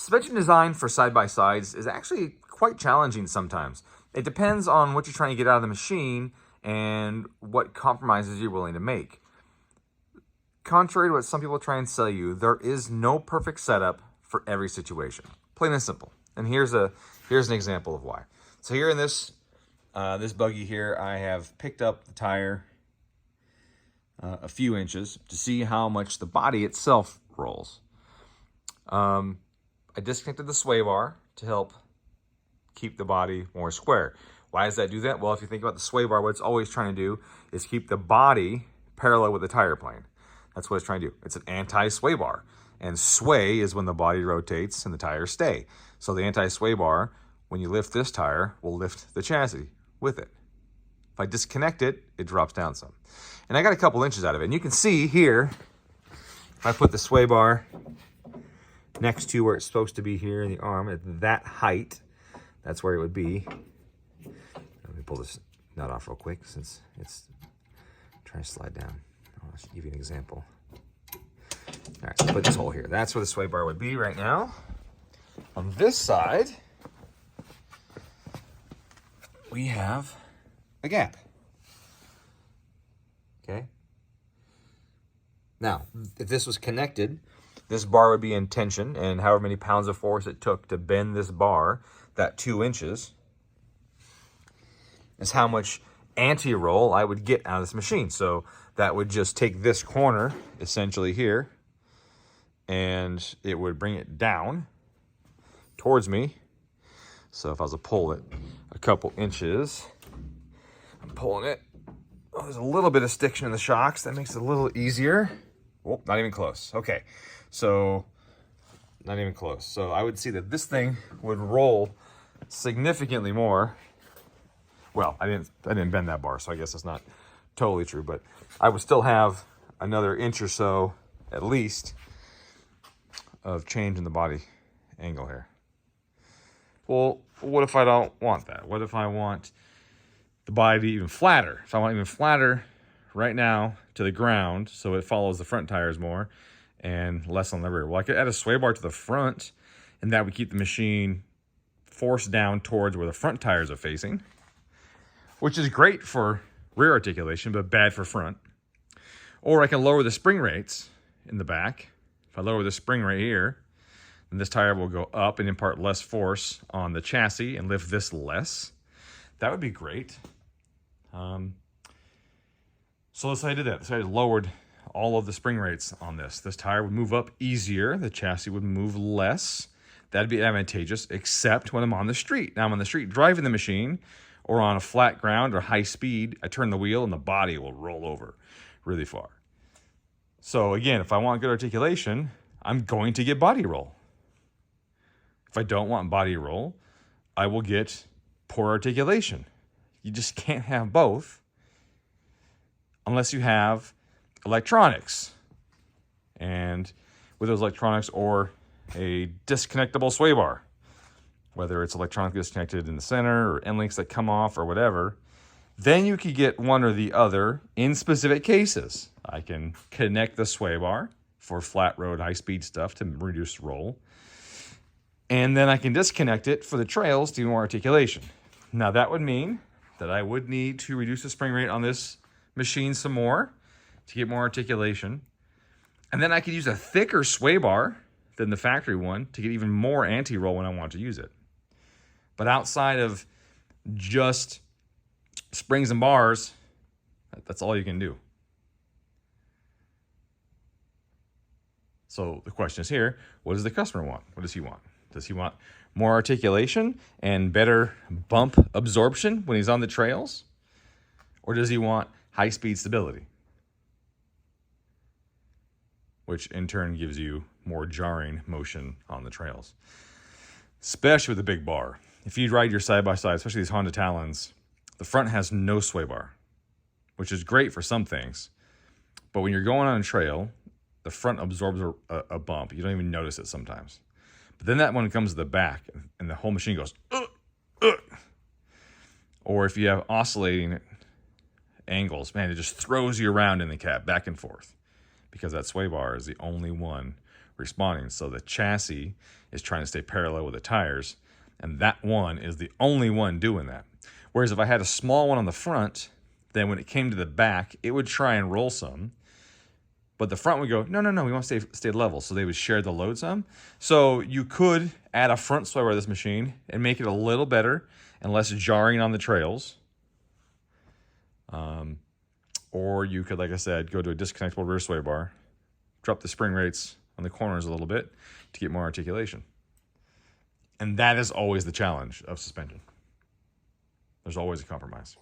Suspension design for side-by-sides is actually quite challenging sometimes. It depends on what you're trying to get out of the machine and what compromises you're willing to make. Contrary to what some people try and sell you, there is no perfect setup for every situation. Plain and simple. And here's an example of why. So here in this buggy here, I have picked up the tire a few inches to see how much the body itself rolls. I disconnected the sway bar to help keep the body more square. Why does that do that? Well, if you think about the sway bar, what it's always trying to do is keep the body parallel with the tire plane. That's what it's trying to do. It's an anti-sway bar. And sway is when the body rotates and the tires stay. So the anti-sway bar, when you lift this tire, will lift the chassis with it. If I disconnect it, it drops down some. And I got a couple inches out of it. And you can see here, if I put the sway bar next to where it's supposed to be here in the arm at that height, that's where it would be. Let me pull this nut off real quick since it's trying to slide down. I'll give you an example. All right, so put this hole here. That's where the sway bar would be right now. On this side, we have a gap. Okay. Now, if this was connected, this bar would be in tension, and however many pounds of force it took to bend this bar, that 2 inches, is how much anti-roll I would get out of this machine. So that would just take this corner, essentially here, and it would bring it down towards me. So if I was to pull it a couple inches, I'm pulling it. Oh, there's a little bit of stiction in the shocks. That makes it a little easier. Oh, not even close. Okay, so not even close. So I would see that this thing would roll significantly more. Well, I didn't bend that bar, so I guess that's not totally true, but I would still have another inch or so, at least, of change in the body angle here. Well, what if I don't want that? What if I want the body to be even flatter? If I want even flatter right now to the ground so it follows the front tires more and less on the rear. Well, I could add a sway bar to the front, and that would keep the machine forced down towards where the front tires are facing, which is great for rear articulation, but bad for front. Or I can lower the spring rates in the back. If I lower the spring right here, then this tire will go up and impart less force on the chassis and lift this less. That would be great. So let's say I did that. So I lowered all of the spring rates on this. This tire would move up easier. The chassis would move less. That'd be advantageous, except when I'm on the street. Now I'm on the street driving the machine, or on a flat ground or high speed, I turn the wheel and the body will roll over really far. So again, if I want good articulation, I'm going to get body roll. If I don't want body roll, I will get poor articulation. You just can't have both unless you have electronics. And with those electronics or a disconnectable sway bar, whether it's electronically disconnected in the center or end links that come off or whatever, then you could get one or the other in specific cases. I can connect the sway bar for flat road, high speed stuff to reduce roll. And then I can disconnect it for the trails to do more articulation. Now that would mean that I would need to reduce the spring rate on this machine some more to get more articulation. And then I could use a thicker sway bar than the factory one to get even more anti-roll when I want to use it. But outside of just springs and bars, that's all you can do. So the question is here, what does the customer want? What does he want? Does he want more articulation and better bump absorption when he's on the trails? Or does he want high-speed stability? Which in turn gives you more jarring motion on the trails. Especially with a big bar. If you ride your side-by-side, especially these Honda Talons, the front has no sway bar, which is great for some things. But when you're going on a trail, the front absorbs a bump. You don't even notice it sometimes. But then that one comes to the back, and the whole machine goes, Or if you have oscillating angles, man, it just throws you around in the cab, back and forth. Because that sway bar is the only one responding. So the chassis is trying to stay parallel with the tires, and that one is the only one doing that. Whereas if I had a small one on the front, then when it came to the back, it would try and roll some. But the front would go, no, we want to stay level. So they would share the load some. So you could add a front sway bar to this machine and make it a little better and less jarring on the trails. Or you could, like I said, go to a disconnectable rear sway bar, drop the spring rates on the corners a little bit to get more articulation. And that is always the challenge of suspension. There's always a compromise.